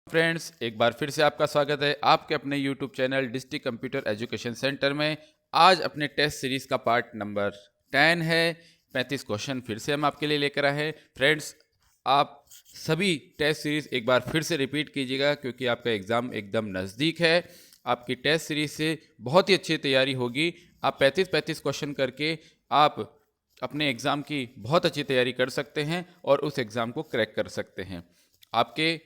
Friends, एक बार फिर से आपका स्वागत है आपके अपने YouTube channel district computer education centre में। आज अपने टेस्ट सीरीज़ का पार्ट नंबर 10 है। 35 क्वेश्चन फिर से हम आपके लिए लेकर आए हैं। फ्रेंड्स, आप सभी टेस्ट सीरीज़ एक बार फिर से रिपीट कीजिएगा क्योंकि आपका एग्ज़ाम एकदम नज़दीक है। आपकी टेस्ट सीरीज़ से बहुत ही अच्छी तैयारी होगी। आप 35 क्वेश्चन करके आप अपने एग्ज़ाम की बहुत अच्छी तैयारी कर सकते हैं और उस एग्ज़ाम को क्रैक कर सकते हैं। आपके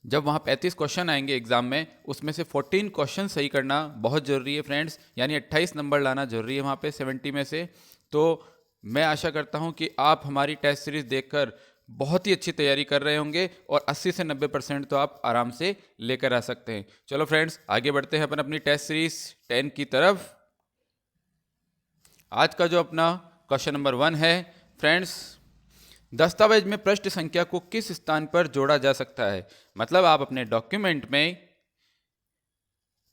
जब वहाँ 35 क्वेश्चन आएंगे एग्जाम में, उसमें से 14 क्वेश्चन सही करना बहुत ज़रूरी है फ्रेंड्स, यानी 28 नंबर लाना ज़रूरी है वहाँ पे 70 में से। तो मैं आशा करता हूँ कि आप हमारी टेस्ट सीरीज़ देखकर बहुत ही अच्छी तैयारी कर रहे होंगे और 80 से 90% तो आप आराम से लेकर आ सकते हैं। चलो फ्रेंड्स, आगे बढ़ते हैं अपन अपनी टेस्ट सीरीज़ 10 की तरफ। आज का जो अपना क्वेश्चन नंबर 1 है फ्रेंड्स, दस्तावेज में पृष्ठ संख्या को किस स्थान पर जोड़ा जा सकता है। मतलब आप अपने डॉक्यूमेंट में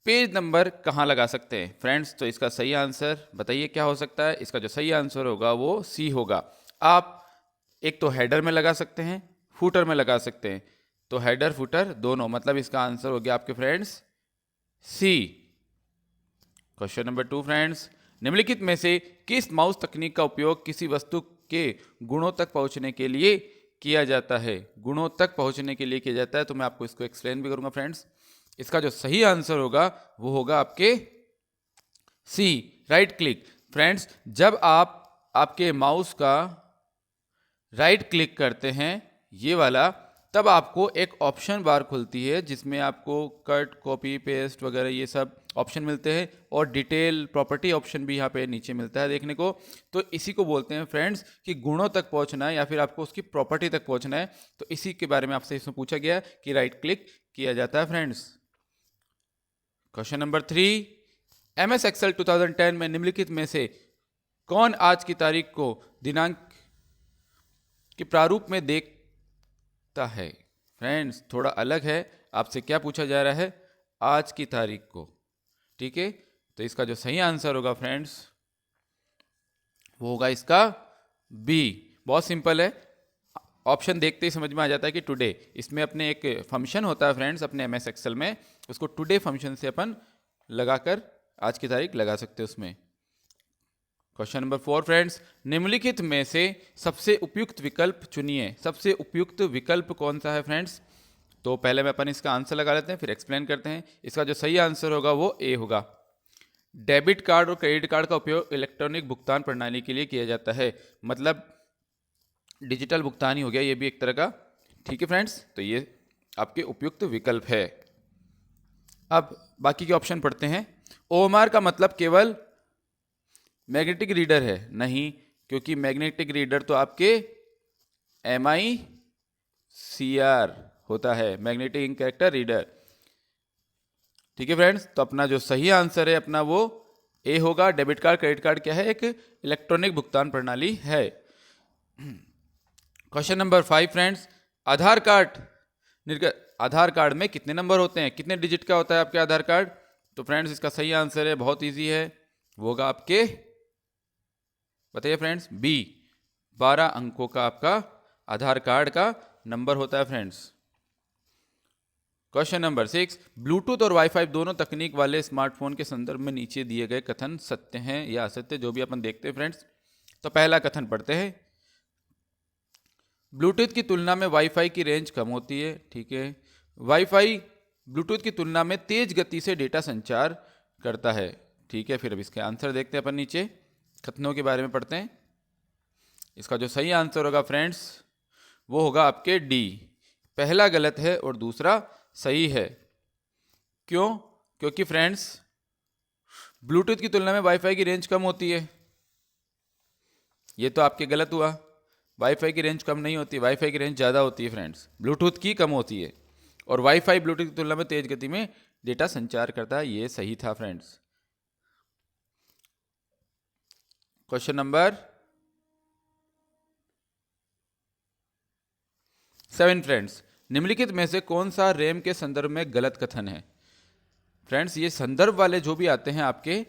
पेज नंबर कहाँ लगा सकते हैं फ्रेंड्स। तो इसका सही आंसर बताइए क्या हो सकता है। इसका जो सही आंसर होगा वो सी होगा। आप एक तो हेडर में लगा सकते हैं, फुटर में लगा सकते हैं। तो हेडर फुटर दोनों, मतलब इसका आंसर हो गया आपके फ्रेंड्स सी। क्वेश्चन नंबर 2 फ्रेंड्स, निम्नलिखित में से किस माउस तकनीक का उपयोग किसी वस्तु के गुणों तक पहुंचने के लिए किया जाता है। गुणों तक पहुंचने के लिए किया जाता है, तो मैं आपको इसको एक्सप्लेन भी करूंगा फ्रेंड्स। इसका जो सही आंसर होगा वो होगा आपके सी, राइट क्लिक। फ्रेंड्स, जब आप आपके माउस का राइट क्लिक करते हैं ये वाला, तब आपको एक ऑप्शन बार खुलती है जिसमें आपको कट, कॉपी, पेस्ट वगैरह ये सब ऑप्शन मिलते हैं और डिटेल प्रॉपर्टी ऑप्शन भी यहाँ पे नीचे मिलता है देखने को। तो इसी को बोलते हैं फ्रेंड्स कि गुणों तक पहुँचना है या फिर आपको उसकी प्रॉपर्टी तक पहुँचना है। तो इसी के बारे में आपसे इसमें पूछा गया कि राइट क्लिक किया जाता है friends. Question number 3, MS Excel 2010 में निम्नलिखित में से कौन आज की तारीख को दिनांक के प्रारूप में देखता है। फ्रेंड्स, थोड़ा अलग है, आपसे क्या पूछा जा रहा है, आज की तारीख को। ठीक है, तो इसका जो सही आंसर होगा फ्रेंड्स वो होगा इसका बी। बहुत सिंपल है, ऑप्शन देखते ही समझ में आ जाता है कि टुडे। इसमें अपने एक फंक्शन होता है फ्रेंड्स अपने MS एक्सेल में, उसको टुडे फंक्शन से अपन लगाकर आज की तारीख लगा सकते हैं उसमें। क्वेश्चन नंबर 4 फ्रेंड्स, निम्नलिखित में से सबसे उपयुक्त विकल्प चुनिए। सबसे उपयुक्त विकल्प कौन सा है फ्रेंड्स। तो पहले में अपन इसका आंसर लगा लेते हैं फिर एक्सप्लेन करते हैं। इसका जो सही आंसर होगा वो ए होगा। डेबिट कार्ड और क्रेडिट कार्ड का उपयोग इलेक्ट्रॉनिक भुगतान प्रणाली के लिए किया जाता है, मतलब डिजिटल भुगतान ही हो गया ये भी एक तरह का। ठीक है फ्रेंड्स, तो ये आपके उपयुक्त विकल्प है। अब बाकी के ऑप्शन पढ़ते हैं। OMR का मतलब केवल मैग्नेटिक रीडर है, नहीं, क्योंकि मैग्नेटिक रीडर तो आपके MICR होता है, मैग्नेटिक इंक कैरेक्टर रीडर। ठीक है फ्रेंड्स, तो अपना जो सही आंसर है अपना वो ए होगा। डेबिट कार्ड क्रेडिट कार्ड क्या है, एक इलेक्ट्रॉनिक भुगतान प्रणाली है। क्वेश्चन नंबर 5 फ्रेंड्स, आधार कार्ड आधार कार्ड में कितने नंबर होते हैं, कितने डिजिट का होता है आपके आधार कार्ड। तो फ्रेंड्स, इसका सही आंसर है, बहुत इजी है, वो होगा आपके, बताइए फ्रेंड्स, बी। 12 अंकों का आपका आधार कार्ड का नंबर होता है फ्रेंड्स। क्वेश्चन नंबर 6, ब्लूटूथ और वाईफाई दोनों तकनीक वाले स्मार्टफोन के संदर्भ में नीचे दिए गए कथन सत्य हैं या असत्य, जो भी अपन देखते हैं फ्रेंड्स। तो पहला कथन पढ़ते हैं, ब्लूटूथ की तुलना में वाईफाई की रेंज कम होती है। ठीक है, वाईफाई ब्लूटूथ की तुलना में तेज गति से डेटा संचार करता है। ठीक है, फिर अब इसके आंसर देखते हैं अपन, नीचे कथनों के बारे में पढ़ते हैं। इसका जो सही आंसर होगा फ्रेंड्स वो होगा आपके डी। पहला गलत है और दूसरा सही है। क्यों? क्योंकि फ्रेंड्स ब्लूटूथ की तुलना में वाईफाई की रेंज कम होती है, ये तो आपके गलत हुआ। वाईफाई की रेंज कम नहीं होती, वाईफाई की रेंज ज़्यादा होती है फ्रेंड्स, ब्लूटूथ की कम होती है। और वाईफाई ब्लूटूथ की तुलना में तेज गति में डेटा संचार करता है, ये सही था फ्रेंड्स। क्वेश्चन नंबर 7 फ्रेंड्स, निम्नलिखित में से कौन सा रैम के संदर्भ में गलत कथन है। फ्रेंड्स, ये संदर्भ वाले जो भी आते हैं आपके,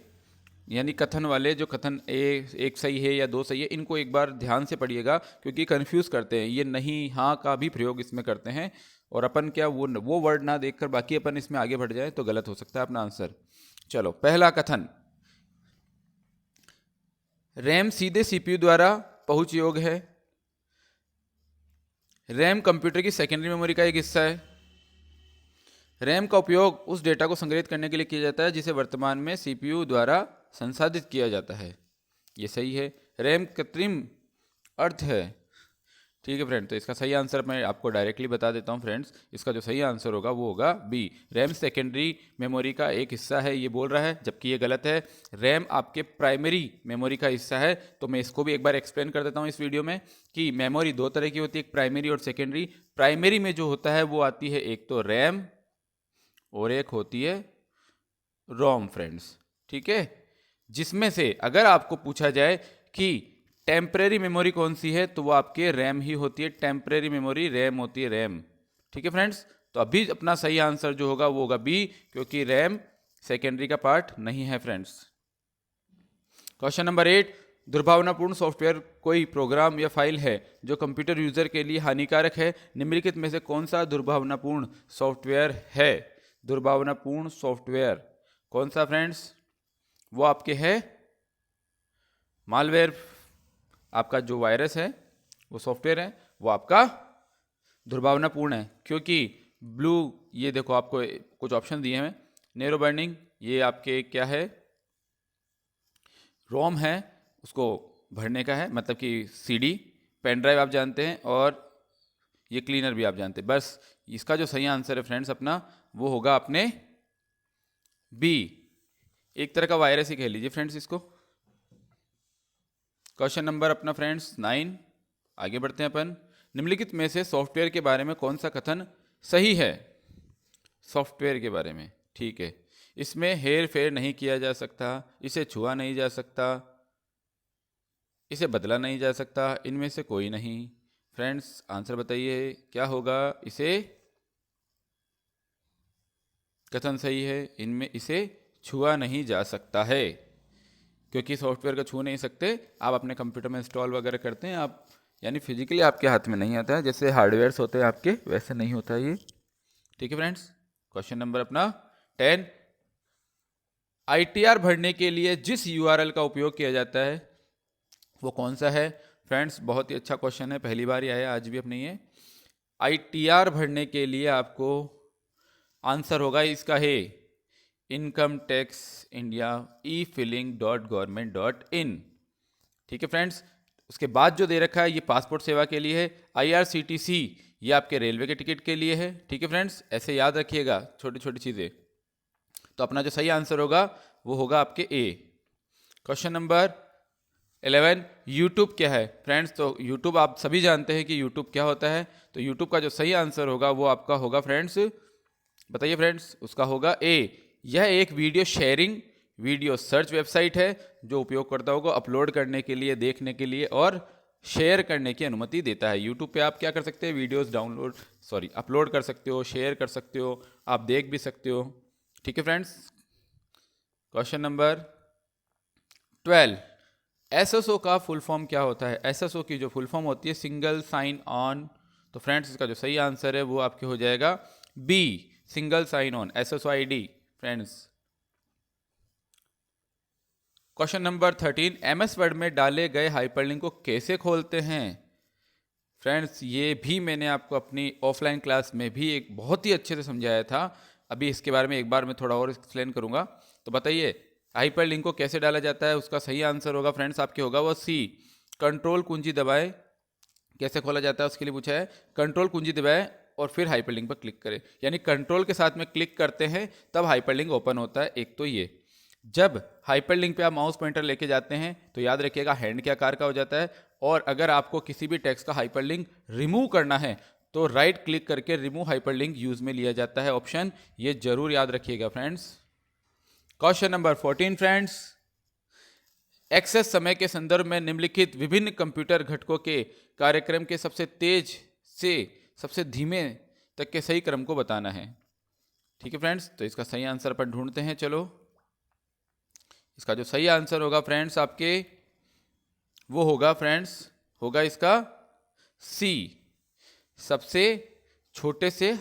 यानी कथन वाले, जो कथन एक सही है या दो सही है, इनको एक बार ध्यान से पढ़िएगा क्योंकि कंफ्यूज करते हैं। ये नहीं हाँ का भी प्रयोग इसमें करते हैं, और अपन क्या वो वर्ड ना देखकर बाकी अपन इसमें आगे बढ़ जाए तो गलत हो सकता है अपना आंसर। चलो, पहला कथन, रैम सीधे सीपीयू द्वारा पहुंच योग्य है। रैम कंप्यूटर की सेकेंडरी मेमोरी का एक हिस्सा है। रैम का उपयोग उस डेटा को संग्रहित करने के लिए किया जाता है जिसे वर्तमान में सीपीयू द्वारा संसाधित किया जाता है। ये सही है। रैम कृत्रिम अर्थ है। ठीक है फ्रेंड, तो इसका सही आंसर मैं आपको डायरेक्टली बता देता हूँ फ्रेंड्स। इसका जो सही आंसर होगा वो होगा बी, रैम सेकेंडरी मेमोरी का एक हिस्सा है, ये बोल रहा है, जबकि ये गलत है। रैम आपके प्राइमरी मेमोरी का हिस्सा है। तो मैं इसको भी एक बार एक्सप्लेन कर देता हूँ इस वीडियो में कि मेमोरी दो तरह की होती है, एक प्राइमरी और सेकेंडरी। प्राइमरी में जो होता है वो आती है एक तो रैम और एक होती है रोम फ्रेंड्स। ठीक है, जिसमें से अगर आपको पूछा जाए कि टेम्परेरी मेमोरी कौन सी है तो वो आपके रैम ही होती है। टेम्परेरी मेमोरी रैम होती है, रैम। ठीक है फ्रेंड्स, तो अभी अपना सही आंसर जो होगा वो होगा बी, क्योंकि रैम सेकेंडरी का पार्ट नहीं है फ्रेंड्स। क्वेश्चन नंबर 8, दुर्भावनापूर्ण सॉफ्टवेयर कोई प्रोग्राम या फाइल है जो कंप्यूटर यूजर के लिए हानिकारक है। निम्नलिखित में से कौन सा दुर्भावनापूर्ण सॉफ्टवेयर है? दुर्भावनापूर्ण सॉफ्टवेयर कौन सा फ्रेंड्स? वो आपके है मालवेयर। आपका जो वायरस है, वो सॉफ्टवेयर है, वो आपका दुर्भावनापूर्ण है, क्योंकि ब्लू, ये देखो आपको कुछ ऑप्शन दिए हैं। नैरो बर्निंग, ये आपके क्या है, रोम है, उसको भरने का है, मतलब कि सीडी, पेन ड्राइव आप जानते हैं, और ये क्लीनर भी आप जानते हैं। बस इसका जो सही आंसर है फ्रेंड्स अपना, वो होगा अपने बी, एक तरह का वायरस ही कह लीजिए फ्रेंड्स इसको। क्वेश्चन नंबर अपना फ्रेंड्स 9, आगे बढ़ते हैं अपन। निम्नलिखित में से सॉफ्टवेयर के बारे में कौन सा कथन सही है? सॉफ्टवेयर के बारे में, ठीक है, इसमें हेर फेर नहीं किया जा सकता, इसे छुआ नहीं जा सकता, इसे बदला नहीं जा सकता, इनमें से कोई नहीं। फ्रेंड्स आंसर बताइए क्या होगा? इसे कथन सही है, इनमें इसे छुआ नहीं जा सकता है, क्योंकि सॉफ्टवेयर को छू नहीं सकते। आप अपने कंप्यूटर में इंस्टॉल वगैरह करते हैं आप, यानी फिजिकली आपके हाथ में नहीं आता है, जैसे हार्डवेयर्स होते हैं आपके, वैसे नहीं होता ये। ठीक है फ्रेंड्स, क्वेश्चन नंबर अपना 10, ITR भरने के लिए जिस URL का उपयोग किया जाता है वो कौन सा है? फ्रेंड्स बहुत ही अच्छा क्वेश्चन है, पहली बार ही आया आज भी अपने ये। ITR भरने के लिए आपको आंसर होगा इसका है इनकम टैक्स इंडिया e-filing.government.in। ठीक है फ्रेंड्स, उसके बाद जो दे रखा है ये पासपोर्ट सेवा के लिए है। IRCTC ये आपके रेलवे के टिकट के लिए है। ठीक है फ्रेंड्स, ऐसे याद रखिएगा छोटी छोटी चीज़ें। तो अपना जो सही आंसर होगा वो होगा आपके ए। क्वेश्चन नंबर 11, यूट्यूब क्या है? फ्रेंड्स तो यूट्यूब आप सभी जानते हैं कि यूट्यूब क्या होता है, तो यूट्यूब का जो सही आंसर होगा वो आपका होगा फ्रेंड्स, बताइए फ्रेंड्स, उसका होगा ए। यह एक video sharing, video search website है जो उपयोगकर्ताओं को अपलोड करने के लिए, देखने के लिए और शेयर करने की अनुमति देता है। यूट्यूब पे आप क्या कर सकते हैं? वीडियोस अपलोड कर सकते हो, शेयर कर सकते हो, आप देख भी सकते हो। ठीक है फ्रेंड्स, क्वेश्चन नंबर 12, SSO का फुल फॉर्म क्या होता है? SSO की जो फुल फॉर्म होती है सिंगल साइन ऑन। तो फ्रेंड्स इसका जो सही आंसर है वो आपके हो जाएगा B, single sign on, SSOID friends. Question number 13, MS Word में डाले गए हाइपरलिंक को कैसे खोलते हैं? फ्रेंड्स ये भी मैंने आपको अपनी ऑफलाइन क्लास में भी एक बहुत ही अच्छे से समझाया था। अभी इसके बारे में एक बार मैं थोड़ा और एक्सप्लेन करूंगा। तो बताइए हाइपरलिंक को कैसे डाला जाता है? उसका सही आंसर होगा फ्रेंड्स आपके होगा वो सी, कंट्रोल कुंजी दबाएं। कैसे खोला जाता है उसके लिए पूछा है, कंट्रोल कुंजी दबाएं और फिर हाइपरलिंक पर क्लिक करें, यानी कंट्रोल के साथ में क्लिक करते हैं तब हाइपरलिंक ओपन होता है। एक तो ये, जब हाइपरलिंक पे आप माउस पॉइंटर लेके जाते हैं तो याद रखिएगा हैंड के आकार का हो जाता है, और अगर आपको किसी भी टेक्स्ट का हाइपरलिंक रिमूव करना है तो राइट क्लिक करके रिमूव हाइपरलिंक यूज में लिया जाता है ऑप्शन, ये जरूर याद रखिएगा friends. Question number 14 friends, access समय के संदर्भ में निम्नलिखित विभिन्न कंप्यूटर घटकों के कार्यक्रम के सबसे तेज से सबसे धीमे तक के सही क्रम को बताना है। ठीक है फ्रेंड्स, तो इसका सही आंसर पर ढूंढते हैं। चलो, इसका जो सही आंसर होगा फ्रेंड्स आपके वो होगा फ्रेंड्स, होगा इसका सी, सबसे छोटे से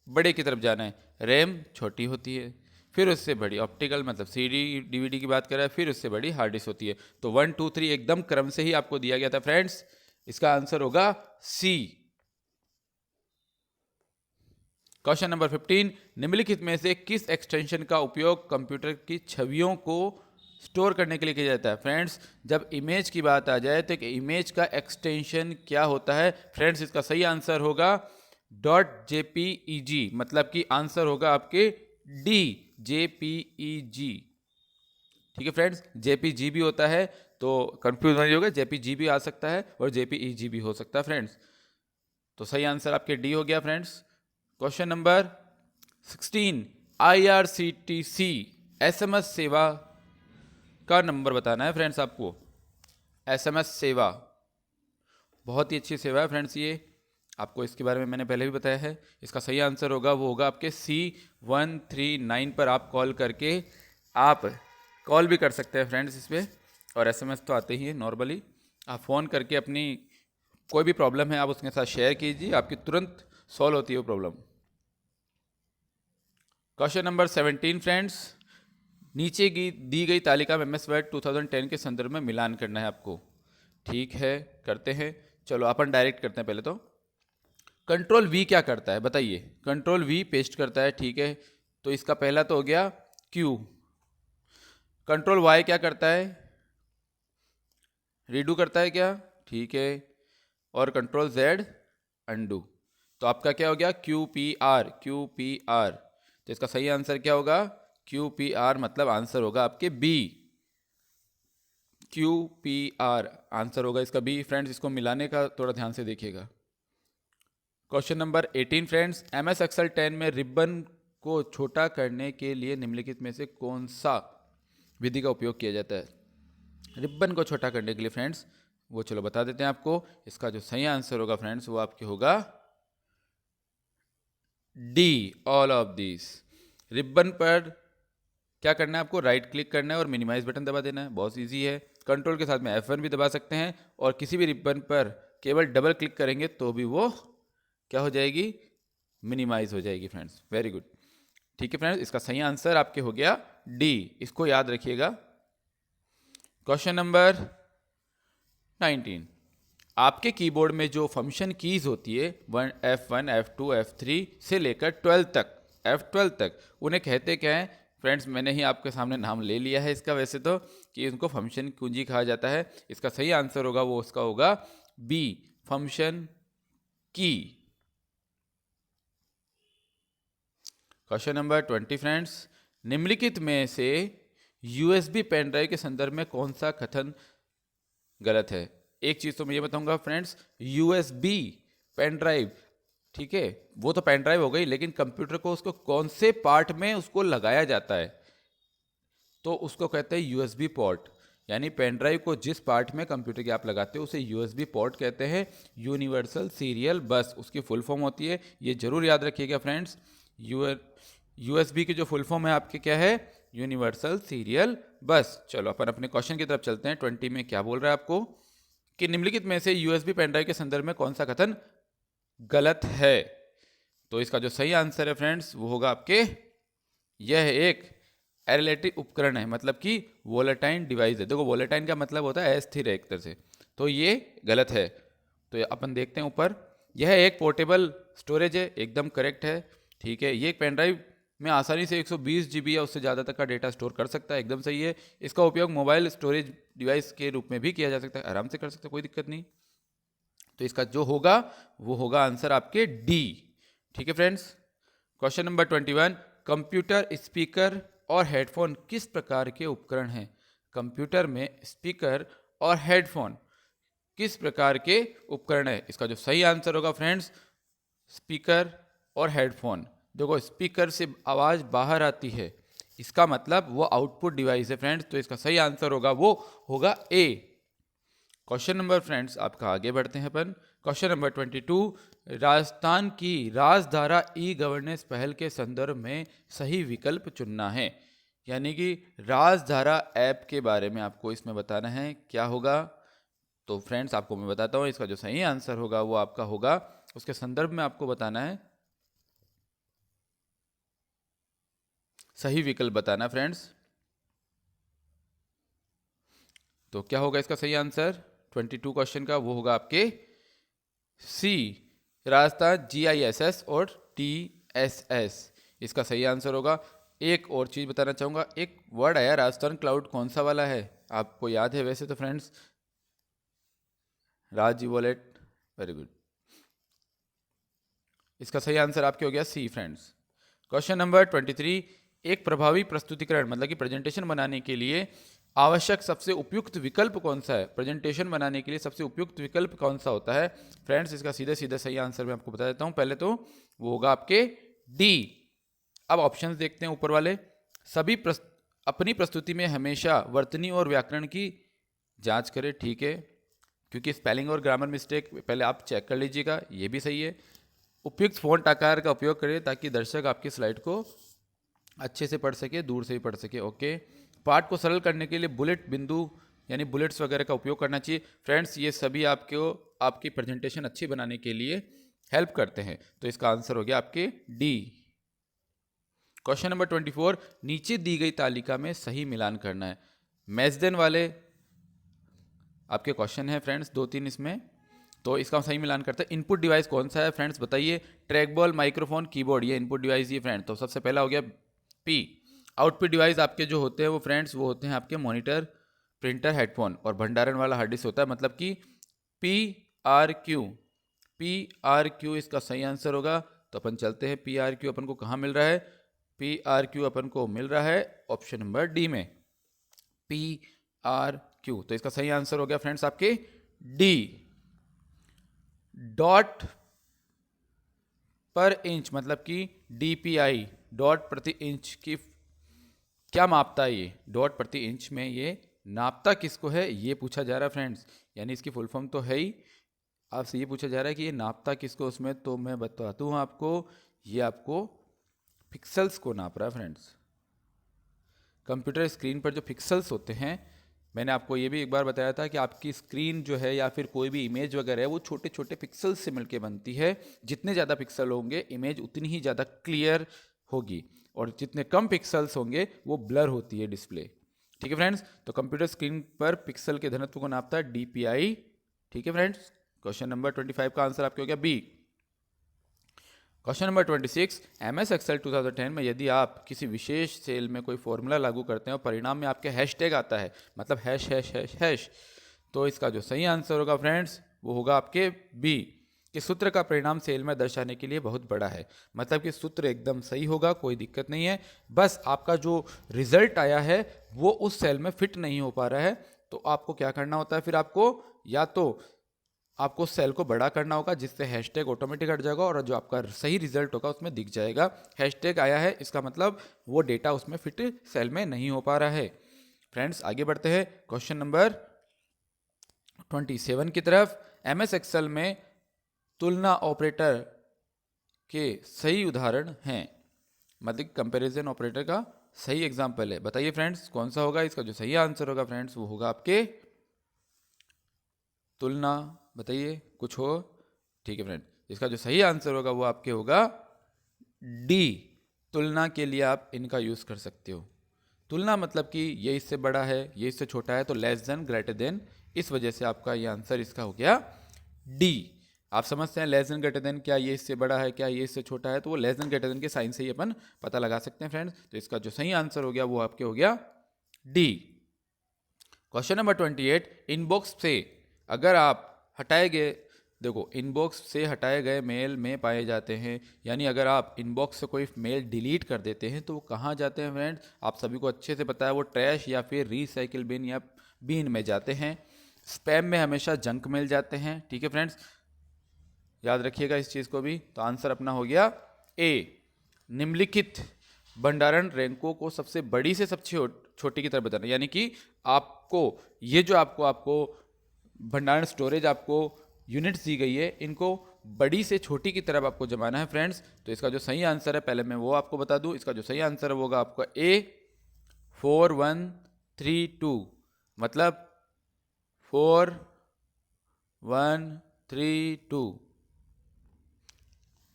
बड़े की तरफ जाना है। रैम छोटी होती है, फिर उससे बड़ी ऑप्टिकल मतलब सीडी डीवीडी की बात कर रहा है, फिर उससे बड़ी हार्ड डिस्क होती है। तो 1 2 3 एकदम क्रम से ही आपको दिया गया था फ्रेंड्स। इसका आंसर होगा सी। क्वेश्चन नंबर 15, निम्नलिखित में से किस एक्सटेंशन का उपयोग कंप्यूटर की छवियों को स्टोर करने के लिए किया जाता है? फ्रेंड्स, जब इमेज की बात आ जाए तो एक इमेज का एक्सटेंशन क्या होता है? फ्रेंड्स, इसका सही आंसर होगा .jpeg, मतलब कि आंसर होगा आपके डी, JPEG। ठीक है फ्रेंड्स, JPG भी होता है तो कंफ्यूज नहीं होगा, JPG भी आ सकता है और JPEG भी हो सकता है फ्रेंड्स। तो सही आंसर आपके डी हो गया friends. Question number 16, IRCTC SMS सेवा का नंबर बताना है फ्रेंड्स आपको। SMS सेवा बहुत ही अच्छी सेवा है फ्रेंड्स, ये आपको इसके बारे में मैंने पहले भी बताया है। इसका सही आंसर होगा वो होगा आपके C139 पर आप कॉल करके आप कॉल भी कर सकते हैं फ्रेंड्स इस पर, और SMS तो आते ही है नॉर्मली। आप फ़ोन करके अपनी कोई भी प्रॉब्लम है आप उसके साथ शेयर कीजिए, आपकी तुरंत सॉल्व होती है वो प्रॉब्लम। क्वेश्चन नंबर 17 फ्रेंड्स, नीचे की दी गई तालिका में MS वर्ड 2010 के संदर्भ में मिलान करना है आपको। ठीक है, करते हैं। चलो अपन डायरेक्ट करते हैं। पहले तो कंट्रोल V क्या करता है बताइए? कंट्रोल V पेस्ट करता है, ठीक है, तो इसका पहला तो हो गया Q। कंट्रोल Y क्या करता है? रीडू करता है क्या? ठीक है, और कंट्रोल Z अंडू। तो आपका क्या हो गया? QPR। तो इसका सही आंसर क्या होगा? QPR, मतलब आंसर होगा आपके B। QPR आंसर होगा इसका B फ्रेंड्स। इसको मिलाने का थोड़ा ध्यान से देखिएगा। Question number 18 friends, MS Excel 10 में रिबन को छोटा करने के लिए निम्नलिखित में से कौन सा विधि का उपयोग किया जाता है? रिबन को छोटा करने के लिए फ्रेंड्स वो चलो बता देते हैं आपको। इसका जो सही आंसर होगा फ्रेंड्स वो आपके होगा D, all of this. Ribbon पर क्या करना है आपको? राइट क्लिक करना है और मिनिमाइज बटन दबा देना है, बहुत इजी है। कंट्रोल के साथ में F1 भी दबा सकते हैं, और किसी भी रिबन पर केवल डबल क्लिक करेंगे तो भी वो क्या हो जाएगी? मिनिमाइज हो जाएगी फ्रेंड्स। वेरी गुड, ठीक है फ्रेंड्स, इसका सही आंसर आपके हो गया डी, इसको याद रखिएगा। क्वेश्चन नंबर 19, आपके कीबोर्ड में जो फंक्शन कीज होती है F1 F2 F3 से लेकर 12 तक, F12 तक, उन्हें कहते क्या है? फ्रेंड्स, मैंने ही आपके सामने नाम ले लिया है इसका वैसे तो, कि उनको फंक्शन कुंजी कहा जाता है। इसका सही आंसर होगा वो उसका होगा बी, फंक्शन की। क्वेश्चन नंबर 20 फ्रेंड्स, निम्नलिखित में से USB पेन ड्राइव के संदर्भ में कौन सा कथन गलत है? एक चीज तो मैं ये बताऊंगा फ्रेंड्स, USB पेन ड्राइव, ठीक है, वो तो पेन ड्राइव हो गई, लेकिन कंप्यूटर को उसको कौन से पार्ट में उसको लगाया जाता है? तो उसको कहते हैं USB पोर्ट। यानी पेन ड्राइव को जिस पार्ट में कंप्यूटर के आप लगाते हो उसे USB पोर्ट कहते हैं। यूनिवर्सल सीरियल बस उसकी फुल फॉर्म होती है, ये जरूर याद रखिएगा फ्रेंड्स। USB की जो फुल फॉर्म है आपके क्या है? यूनिवर्सल सीरियल बस। चलो अपन अपने क्वेश्चन की तरफ चलते हैं। 20 में क्या बोल रहा है आपको कि निम्नलिखित में से USB पेन ड्राइव के संदर्भ में कौन सा कथन गलत है? तो इसका जो सही आंसर है फ्रेंड्स वो होगा आपके, यह एक एरिलेटिव उपकरण है, मतलब कि वोलेटाइन डिवाइस है। देखो, वोलेटाइन का मतलब होता है अस्थिर है एक तरह से, तो ये गलत है। तो अपन देखते हैं ऊपर, यह एक पोर्टेबल स्टोरेज है, एकदम करेक्ट है, ठीक है। ये एक पेन ड्राइव में आसानी से 120 GB या उससे ज़्यादा तक का डेटा स्टोर कर सकता है, एकदम सही है। इसका उपयोग मोबाइल स्टोरेज डिवाइस के रूप में भी किया जा सकता है, आराम से कर सकते हैं, कोई दिक्कत नहीं। तो इसका जो होगा वो होगा आंसर आपके डी, ठीक है friends. Question number 21, computer, speaker और हेडफोन किस प्रकार के उपकरण हैं? कंप्यूटर में स्पीकर और हेडफोन किस प्रकार के उपकरण है? इसका जो सही आंसर होगा फ्रेंड्स, स्पीकर और हेडफोन। देखो, स्पीकर से आवाज़ बाहर आती है, इसका मतलब वो आउटपुट डिवाइस है फ्रेंड्स। तो इसका सही आंसर होगा वो होगा ए। क्वेश्चन नंबर फ्रेंड्स आपका आगे बढ़ते हैं अपन। क्वेश्चन नंबर 22, राजस्थान की राजधारा ई गवर्नेंस पहल के संदर्भ में सही विकल्प चुनना है। यानी कि राजधारा ऐप के बारे में आपको इसमें बताना है, क्या होगा? तो फ्रेंड्स आपको मैं बताता हूँ, इसका जो सही आंसर होगा वो आपका होगा, उसके संदर्भ में आपको बताना है सही विकल्प बताना फ्रेंड्स। तो क्या होगा इसका सही आंसर 22 क्वेश्चन का? वो होगा आपके सी, राजस्थान GISS और TSS इसका सही आंसर होगा। एक और चीज़ बताना चाहूँगा, एक वर्ड आया राजस्थान क्लाउड, कौन सा वाला है आपको याद है वैसे तो फ्रेंड्स? राज वॉलेट, वेरी गुड। इसका सही आंसर आपके हो गया सी फ्रेंड्स। क्वेश्चन नंबर 23, एक प्रभावी प्रस्तुतिकरण मतलब कि प्रेजेंटेशन बनाने के लिए आवश्यक सबसे उपयुक्त विकल्प कौन सा है? प्रेजेंटेशन बनाने के लिए सबसे उपयुक्त विकल्प कौन सा होता है फ्रेंड्स? इसका सीधे सीधे सही आंसर मैं आपको बता देता हूं। पहले तो वो होगा आपके डी। अब ऑप्शंस देखते हैं ऊपर वाले। सभी अपनी प्रस्तुति में हमेशा वर्तनी और व्याकरण की जांच करें, ठीक है, क्योंकि स्पेलिंग और ग्रामर मिस्टेक पहले आप चेक कर लीजिएगा, ये भी सही है। उपयुक्त फ़ॉन्ट आकार का उपयोग करें ताकि दर्शक आपकी स्लाइड को अच्छे से पढ़ सके, दूर से ही पढ़ सके, ओके। पाठ को सरल करने के लिए बुलेट बिंदु यानी बुलेट्स वगैरह का उपयोग करना चाहिए फ्रेंड्स। ये सभी आपको आपकी प्रेजेंटेशन अच्छी बनाने के लिए हेल्प करते हैं। तो इसका आंसर हो गया आपके डी। क्वेश्चन नंबर 24, नीचे दी गई तालिका में सही मिलान करना है। मैसदेन वाले आपके क्वेश्चन है फ्रेंड्स, 2-3 इसमें। तो इसका सही मिलान करते हैं। इनपुट डिवाइस कौन सा है फ्रेंड्स बताइए? ट्रैक बॉल, माइक्रोफोन, कीबोर्ड, ये इनपुट डिवाइस ये फ्रेंड। तो सबसे पहला हो गया पी। आउटपुट डिवाइस आपके जो होते हैं वो फ्रेंड्स वो होते हैं आपके मॉनिटर, प्रिंटर, हेडफोन और भंडारण वाला हार्ड डिस्क होता है, मतलब कि PRQ। PRQ इसका सही आंसर होगा। तो अपन चलते हैं, PRQ अपन को कहाँ मिल रहा है? PRQ अपन को मिल रहा है ऑप्शन नंबर डी में, PRQ। तो इसका सही आंसर हो गया फ्रेंड्स आपके डी। डॉट पर इंच मतलब कि DPI, डॉट प्रति इंच की क्या मापता है? ये डॉट प्रति इंच में ये नापता किसको है ये पूछा जा रहा है फ्रेंड्स। यानी इसकी फुल फॉर्म तो है ही, आपसे ये पूछा जा रहा है कि ये नापता किसको उसमें। तो मैं बताता हूँ आपको, ये आपको पिक्सल्स को नाप रहा है फ्रेंड्स। कंप्यूटर स्क्रीन पर जो पिक्सल्स होते हैं, मैंने आपको ये भी एक बार बताया था कि आपकी स्क्रीन जो है या फिर कोई भी इमेज वगैरह है वो छोटे छोटे पिक्सल्स से मिलकर बनती है। जितने ज़्यादा पिक्सल होंगे इमेज उतनी ही ज़्यादा क्लियर होगी, और जितने कम पिक्सल्स होंगे वो ब्लर होती है डिस्प्ले, ठीक है फ्रेंड्स। तो कंप्यूटर स्क्रीन पर पिक्सल के घनत्व को नापता है DPI, ठीक है फ्रेंड्स। क्वेश्चन नंबर 25 का आंसर आपके हो गया B. Question number 26, MS Excel 2010 में यदि आप किसी विशेष सेल में कोई फॉर्मूला लागू करते हैं और परिणाम में आपके हैशटैग आता है, मतलब हैश हैश हैश हैश, तो इसका जो सही आंसर होगा फ्रेंड्स वो होगा आपके बी, कि सूत्र का परिणाम सेल में दर्शाने के लिए बहुत बड़ा है। मतलब कि सूत्र एकदम सही होगा, कोई दिक्कत नहीं है, बस आपका जो रिजल्ट आया है वो उस सेल में फिट नहीं हो पा रहा है। तो आपको क्या करना होता है फिर? आपको या तो आपको सेल को बड़ा करना होगा जिससे हैशटैग ऑटोमेटिक हट जाएगा और जो आपका सही रिजल्ट होगा उसमें दिख जाएगा। हैशटैग आया है इसका मतलब वो डेटा उसमें फिट सेल में नहीं हो पा रहा है। फ्रेंड्स आगे बढ़ते हैं क्वेश्चन नंबर 27 की तरफ। MS Excel में तुलना ऑपरेटर के सही उदाहरण हैं, मतलब कंपैरिजन ऑपरेटर का सही एग्जाम्पल है। बताइए फ्रेंड्स कौन सा होगा? इसका जो सही आंसर होगा फ्रेंड्स वो होगा आपके तुलना। बताइए कुछ हो? ठीक है फ्रेंड, इसका जो सही आंसर होगा वो आपके होगा डी। तुलना के लिए आप इनका यूज कर सकते हो। तुलना मतलब कि ये इससे बड़ा है, ये इससे छोटा है, तो लेस देन, ग्रेटर देन, इस वजह से आपका ये आंसर इसका हो गया डी। आप समझते हैं लेस देन ग्रेटर देन, क्या ये इससे बड़ा है, क्या ये इससे छोटा है, तो वो लेस देन ग्रेटर देन के साइन से ही अपन पता लगा सकते हैं फ्रेंड्स। तो इसका जो सही आंसर हो गया वो आपके हो गया डी। क्वेश्चन नंबर 28, इनबॉक्स से अगर आप हटाए गए, देखो इनबॉक्स से हटाए गए मेल में पाए जाते हैं, यानी अगर आप इनबॉक्स से कोई मेल डिलीट कर देते हैं तो वो कहाँ जाते हैं फ्रेंड्स? आप सभी को अच्छे से पता है, वो ट्रैश या फिर रिसाइकिल बिन या बीन में जाते हैं। स्पैम में हमेशा जंक मेल जाते हैं, ठीक है फ्रेंड्स, याद रखिएगा इस चीज़ को भी। तो आंसर अपना हो गया ए। निम्नलिखित भंडारण रैंकों को सबसे बड़ी से सबसे छोटी की तरफ बताना, यानी कि आपको ये जो आपको भंडारण स्टोरेज आपको यूनिट्स दी गई है, इनको बड़ी से छोटी की तरफ आपको जमाना है फ्रेंड्स। तो इसका जो सही आंसर है पहले मैं वो आपको बता दूं, इसका जो सही आंसर है वो होगा आपका ए 4132, मतलब 4132।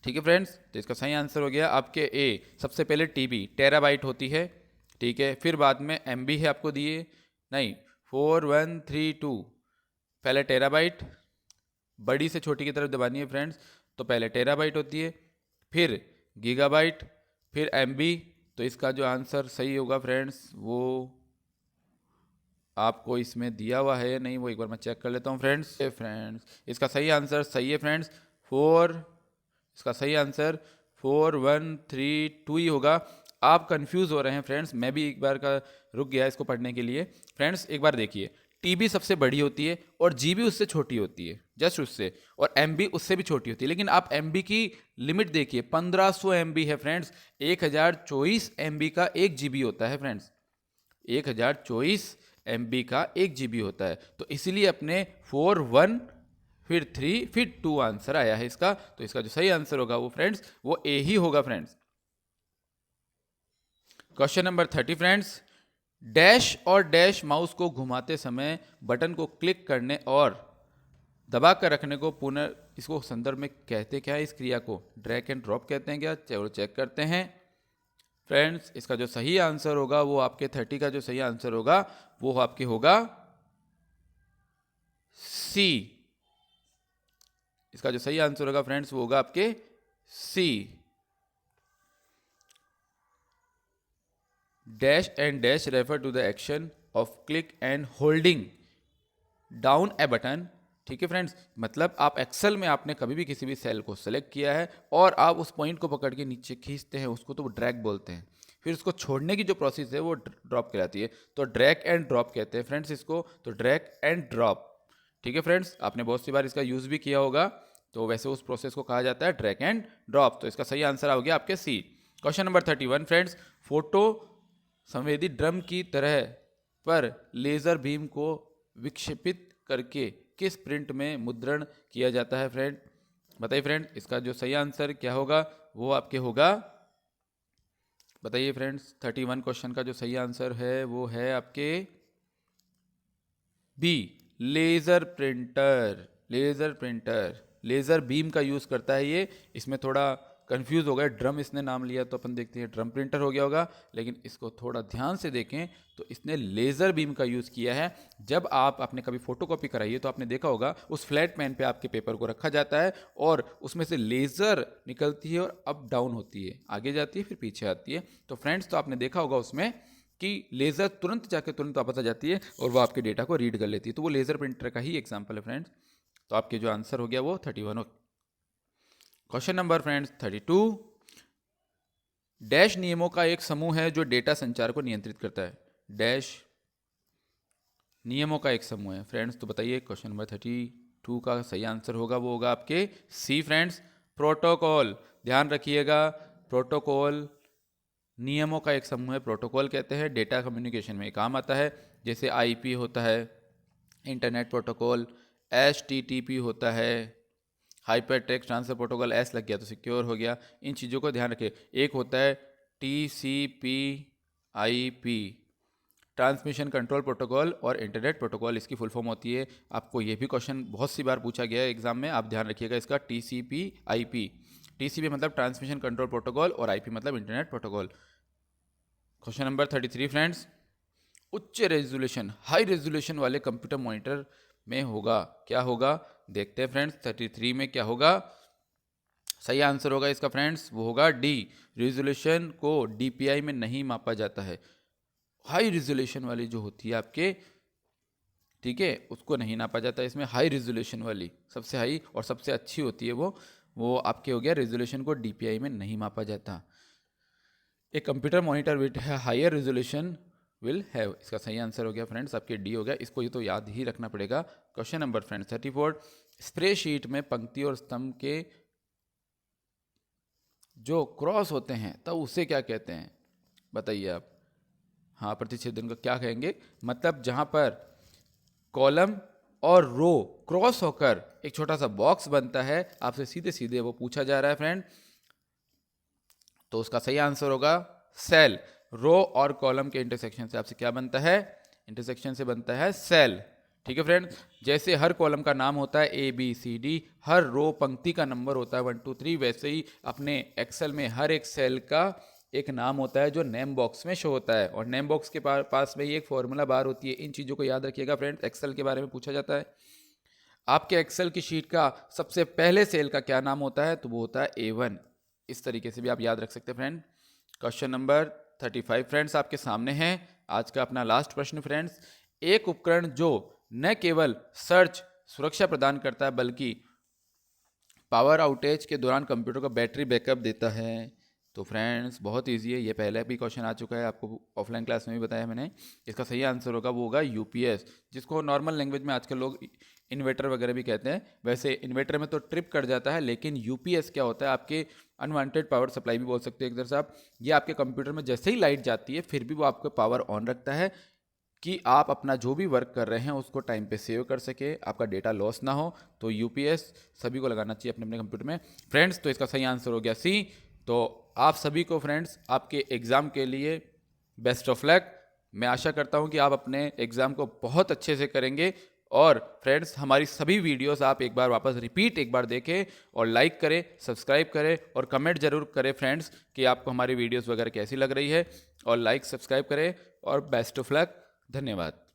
ठीक है फ्रेंड्स, तो इसका सही आंसर हो गया आपके ए। सबसे पहले टीबी टेराबाइट होती है, ठीक है, फिर बाद में एमबी है आपको दिए, नहीं 4132, पहले टेराबाइट, बड़ी से छोटी की तरफ दबानी है फ्रेंड्स, तो पहले टेराबाइट होती है, फिर गीगाबाइट, फिर एमबी। तो इसका जो आंसर सही होगा फ्रेंड्स वो आपको इसमें दिया हुआ है या नहीं वो एक बार मैं चेक कर लेता हूँ फ्रेंड्स। इसका सही आंसर सही है फ्रेंड्स, इसका सही आंसर 4132 ही होगा। आप कंफ्यूज हो रहे हैं फ्रेंड्स, मैं भी एक बार का रुक गया इसको पढ़ने के लिए। फ्रेंड्स एक बार देखिए, टीबी सबसे बड़ी होती है और जीबी उससे छोटी होती है, जस्ट उससे, और एमबी उससे भी छोटी होती है। लेकिन आप एमबी की लिमिट देखिए, 1500 एमबी है फ्रेंड्स, 1024 एमबी का 1 जीबी होता है फ्रेंड्स, 1024 एमबी का 1 जीबी होता है। तो इसीलिए अपने 41 फिर 3 फिर 2 आंसर आया है इसका। तो इसका जो सही आंसर होगा वो फ्रेंड्स वो ए ही होगा friends. Question number 30 friends, dash और डैश माउस को घुमाते समय बटन को क्लिक करने और दबा कर रखने को पुनः इसको संदर्भ में कहते क्या है? इस क्रिया को ड्रैग एंड ड्रॉप कहते हैं क्या? चलो चेक करते हैं फ्रेंड्स। इसका जो सही आंसर होगा वो आपके 30 का जो सही आंसर होगा वो आपके होगा सी। इसका जो सही आंसर होगा फ्रेंड्स वो होगा आपके c. Dash and dash refer to the action of click and holding down a button. ठीक है फ्रेंड्स, मतलब आप एक्सेल में आपने कभी भी किसी भी सेल को सेलेक्ट किया है और आप उस पॉइंट को पकड़ के नीचे खींचते हैं, उसको तो वो ड्रैग बोलते हैं। फिर उसको छोड़ने की जो प्रोसेस है वो ड्रॉप कहलाती है, तो ड्रैग एंड ड्रॉप कहते हैं फ्रेंड्स इसको, तो ड्रैग एंड ड्रॉप। ठीक है फ्रेंड्स, आपने बहुत सी बार इसका यूज़ भी किया होगा, तो वैसे उस प्रोसेस को कहा जाता है ड्रैग एंड ड्रॉप। तो इसका सही आंसर हो गया आपके सी। क्वेश्चन नंबर 31 फ्रेंड्स, फोटो संवेदी ड्रम की तरह पर लेज़र बीम को विक्षेपित करके किस प्रिंट में मुद्रण किया जाता है फ्रेंड? बताइए फ्रेंड, इसका जो सही आंसर क्या होगा वो आपके होगा, बताइए फ्रेंड्स। 31 क्वेश्चन का जो सही आंसर है वो है आपके B, laser printer. Laser printer laser beam का यूज़ करता है ये। इसमें थोड़ा कंफ्यूज हो गया, ड्रम इसने नाम लिया तो अपन देखते हैं ड्रम प्रिंटर हो गया होगा, लेकिन इसको थोड़ा ध्यान से देखें तो इसने लेज़र बीम का यूज़ किया है। जब आप आपने कभी फोटोकॉपी कराई है तो आपने देखा होगा उस फ्लैट पैन पे आपके पेपर को रखा जाता है और उसमें से लेज़र निकलती है और अप डाउन होती है, आगे जाती है फिर पीछे आती है। तो फ्रेंड्स तो आपने देखा होगा उसमें कि लेज़र तुरंत जाके तुरंत वापस आ जाती है और वो आपके डेटा को रीड कर लेती है, तो वो लेज़र प्रिंटर का ही एग्जाम्पल है फ्रेंड्स। तो आपके जो आंसर हो गया वो 31 हो। क्वेश्चन नंबर फ्रेंड्स 32, डैश नियमों का एक समूह है जो डेटा संचार को नियंत्रित करता है। डैश नियमों का एक समूह है फ्रेंड्स, तो बताइए क्वेश्चन नंबर 32 का सही आंसर होगा वो होगा आपके सी फ्रेंड्स, प्रोटोकॉल। ध्यान रखिएगा, प्रोटोकॉल नियमों का एक समूह है, प्रोटोकॉल कहते हैं, डेटा कम्युनिकेशन में काम आता है। जैसे आईपी होता है इंटरनेट प्रोटोकॉल, एचटीटीपी होता है hyper text transfer protocol, S लग गया तो सिक्योर हो गया। इन चीज़ों को ध्यान रखिए। एक होता है टीसीपी/आईपी ट्रांसमिशन कंट्रोल प्रोटोकॉल, और इंटरनेट प्रोटोकॉल इसकी फुल फॉर्म होती है। आपको ये भी क्वेश्चन बहुत सी बार पूछा गया है एग्जाम में, आप ध्यान रखिएगा इसका, टीसीपी/आईपी। टीसीपी मतलब ट्रांसमिशन कंट्रोल प्रोटोकॉल और आईपी मतलब internet protocol. Question number 33 friends, उच्च रेजोल्यूशन हाई रेजोल्यूशन वाले कंप्यूटर मॉनिटर में होगा, क्या होगा? देखते हैं फ्रेंड्स 33 में क्या होगा। सही आंसर होगा इसका फ्रेंड्स वो होगा डी, रेजोल्यूशन को डीपीआई में नहीं मापा जाता है। हाई रेजोल्यूशन वाली जो होती है आपके, ठीक है, उसको नहीं नापा जाता है इसमें। हाई रेजोल्यूशन वाली सबसे हाई और सबसे अच्छी होती है वो आपके हो गया, रेजोल्यूशन को डीपीआई में नहीं मापा जाता। एक computer monitor with higher resolution will have, इसका सही आंसर हो गया फ्रेंड्स आपके डी हो गया। इसको ये तो याद ही रखना पड़ेगा। क्वेश्चन नंबर फ्रेंड्स 34, स्प्रेडशीट में पंक्ति और स्तंभ के जो क्रॉस होते हैं तब उसे क्या कहते हैं? बताइए आप। हाँ, प्रतिच्छेदन को क्या कहेंगे? मतलब जहाँ पर कॉलम और रो क्रॉस होकर एक छोटा सा बॉक्स बनता है, आपसे सीधे सीधे वो पूछा जा रहा है फ्रेंड, तो उसका सही आंसर होगा सेल। रो और कॉलम के इंटरसेक्शन से आपसे क्या बनता है? इंटरसेक्शन से बनता है सेल। ठीक है फ्रेंड्स, जैसे हर कॉलम का नाम होता है ABCD, हर रो पंक्ति का नंबर होता है 1 2 3, वैसे ही अपने एक्सेल में हर एक सेल का एक नाम होता है जो नेम बॉक्स में शो होता है, और नेम बॉक्स के पास में ही एक फॉर्मूला बार होती है। इन चीज़ों को याद रखिएगा फ्रेंड्स, एक्सेल के बारे में पूछा जाता है। आपके एक्सेल की शीट का सबसे पहले सेल का क्या नाम होता है, तो वो होता है A1। इस तरीके से भी आप याद रख सकते हैं फ्रेंड। क्वेश्चन नंबर 35 फ्रेंड्स आपके सामने है, आज का अपना लास्ट प्रश्न फ्रेंड्स। एक उपकरण जो न केवल सर्च सुरक्षा प्रदान करता है बल्कि पावर आउटेज के दौरान कंप्यूटर का बैटरी बैकअप देता है। तो फ्रेंड्स बहुत इजी है, ये पहले भी क्वेश्चन आ चुका है, आपको ऑफलाइन क्लास में भी बताया मैंने। इसका सही आंसर होगा वो होगा यूपीएस, जिसको नॉर्मल लैंग्वेज में आजकल लोग इन्वर्टर वगैरह भी कहते हैं। वैसे इन्वर्टर में तो ट्रिप कट जाता है, लेकिन यूपीएस क्या होता है, आपके अनवांटेड पावर सप्लाई भी बोल सकते हैं एक तरह से आप। ये आपके कंप्यूटर में जैसे ही लाइट जाती है फिर भी वो आपको पावर ऑन रखता है कि आप अपना जो भी वर्क कर रहे हैं उसको टाइम पे सेव कर सके, आपका डेटा लॉस ना हो। तो यूपीएस सभी को लगाना चाहिए अपने अपने कंप्यूटर में फ्रेंड्स। तो इसका सही आंसर हो गया सी। तो आप सभी को फ्रेंड्स आपके एग्ज़ाम के लिए बेस्ट ऑफ लक। मैं आशा करता हूं कि आप अपने एग्ज़ाम को बहुत अच्छे से करेंगे। और फ्रेंड्स हमारी सभी वीडियोस आप एक बार वापस रिपीट एक बार देखें, और लाइक करें, सब्सक्राइब करें, और कमेंट जरूर करें फ्रेंड्स कि आपको हमारी वीडियोस वगैरह कैसी लग रही है। और लाइक सब्सक्राइब करें, और बेस्ट ऑफ लक। धन्यवाद।